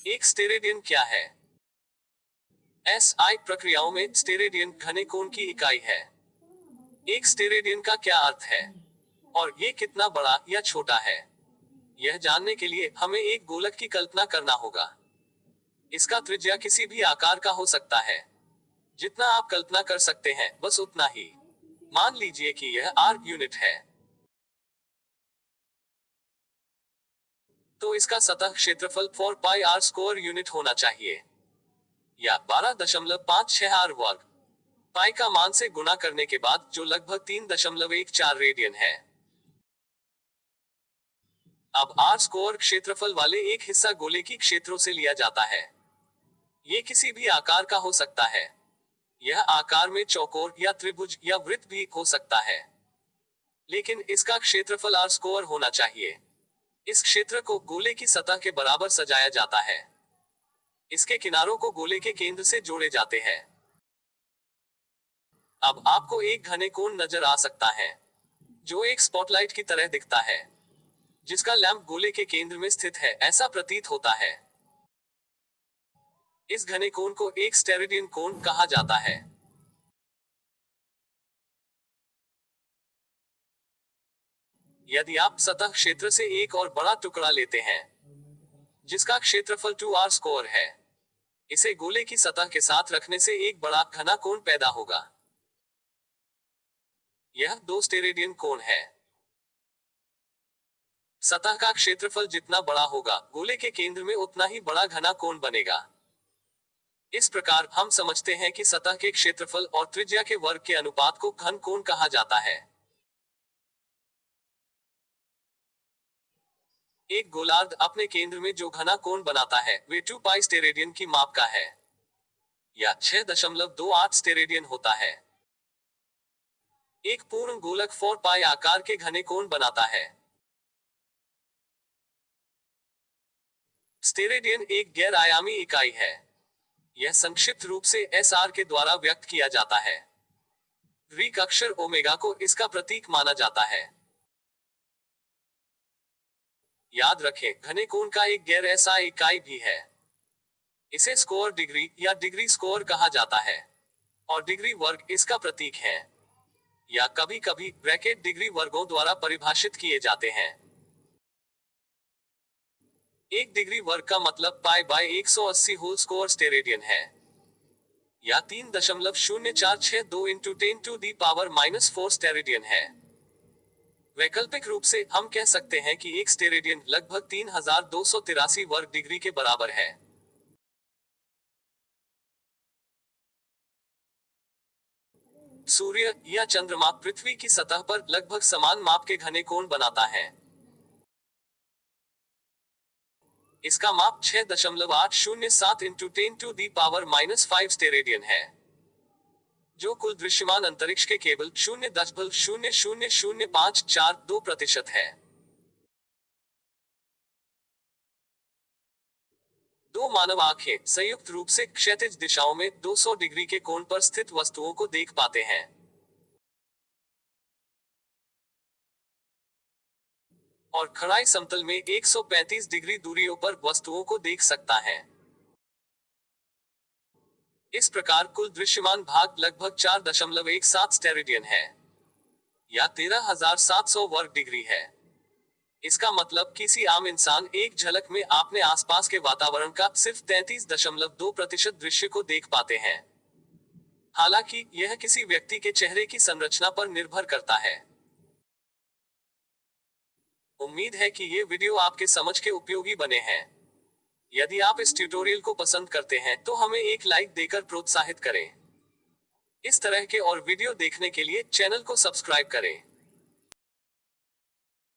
एक स्टेरेडियन क्या है? एसआई प्रक्रियाओं में स्टेरेडियन घने कोण की इकाई है। एक स्टेरेडियन का क्या अर्थ है और ये कितना बड़ा या छोटा है? यह जानने के लिए हमें एक गोलक की कल्पना करना होगा। इसका त्रिज्या किसी भी आकार का हो सकता है। जितना आप कल्पना कर सकते हैं बस उतना ही। मान लीजिए कि यह आर यूनिट है। तो इसका सतह क्षेत्रफल 4 पाई आर स्क्वायर यूनिट होना चाहिए या 12.56 आर वर्ग। पाई का मान से गुणा करने के बाद जो लगभग 3.14 रेडियन है। अब आर स्क्वायर क्षेत्रफल वाले एक हिस्सा गोले की क्षेत्रों से लिया जाता है। ये किसी भी आकार का हो सकता है। यह आकार में चौकोर या त्रिभुज या वृत्त भी हो सकता है, लेकिन इसका क्षेत्रफल आर स्क्वायर होना चाहिए। इस क्षेत्र को गोले की सतह के बराबर सजाया जाता है। इसके किनारों को गोले के केंद्र से जोड़े जाते हैं। अब आपको एक घने कोण नजर आ सकता है जो एक स्पॉटलाइट की तरह दिखता है, जिसका लैंप गोले के केंद्र में स्थित है, ऐसा प्रतीत होता है। इस घने कोण को एक स्टेरेडियन कोण कहा जाता है। यदि आप सतह क्षेत्र से एक और बड़ा टुकड़ा लेते हैं जिसका क्षेत्रफल 2r स्क्वायर है, इसे गोले की सतह के साथ रखने से एक बड़ा घना कोण पैदा होगा। यह दो स्टेरेडियन कोण है। सतह का क्षेत्रफल जितना बड़ा होगा, गोले के केंद्र में उतना ही बड़ा घना कोण बनेगा। इस प्रकार हम समझते हैं कि सतह के क्षेत्रफल और त्रिज्या के वर्ग के अनुपात को घन कोण कहा जाता है। एक गोलार्ध अपने केंद्र में जो घना कोण बनाता है वे 2 पाई स्टेरेडियन की माप का है या 6.28 स्टेरेडियन होता है। एक पूर्ण गोलक 4 पाई आकार के घने कोण बनाता है। स्टेरेडियन एक गैर आयामी इकाई है। यह संक्षिप्त रूप से एसआर के द्वारा व्यक्त किया जाता है। ग्रीक अक्षर ओमेगा को इसका प्रतीक माना जाता है। याद रखें, घने कोण का एक गैर एसआई इकाई भी है। इसे स्क्वायर डिग्री या डिग्री स्क्वायर कहा जाता है और डिग्री वर्ग इसका प्रतीक है या कभी कभी ब्रैकेट डिग्री वर्गों द्वारा परिभाषित किए जाते हैं। एक डिग्री वर्ग का मतलब pi by 180 whole square steradian है या 3.0462 into 10 to the power -4 steradian है। वैकल्पिक रूप से हम कह सकते हैं कि एक स्टेरेडियन लगभग 3283 वर्ग डिग्री के बराबर है। सूर्य या चंद्रमा पृथ्वी की सतह पर लगभग समान माप के घने कोण बनाता है। इसका माप 6.807 into 10 to the power -5 steradian है, जो कुल दृश्यमान अंतरिक्ष के केवल 0.00054 है। दो मानव आंखें संयुक्त रूप से क्षैतिज दिशाओं में 200 डिग्री के कोण पर स्थित वस्तुओं को देख पाते हैं और खड़ाई समतल में 135 डिग्री दूरियों पर वस्तुओं को देख सकता है। इस प्रकार कुल दृश्यमान भाग लगभग 4.17 स्टेरेडियन है या 13,700 वर्ग डिग्री है। इसका मतलब किसी आम इंसान एक झलक में अपने आसपास के वातावरण का सिर्फ 33.2% दृश्य को देख पाते हैं। हालांकि यह किसी व्यक्ति के चेहरे की संरचना पर निर्भर करता है। उम्मीद है कि ये वीडियो आपके समझ के उपयोगी बने हैं। यदि आप इस ट्यूटोरियल को पसंद करते हैं तो हमें एक लाइक देकर प्रोत्साहित करें। इस तरह के और वीडियो देखने के लिए चैनल को सब्सक्राइब करें।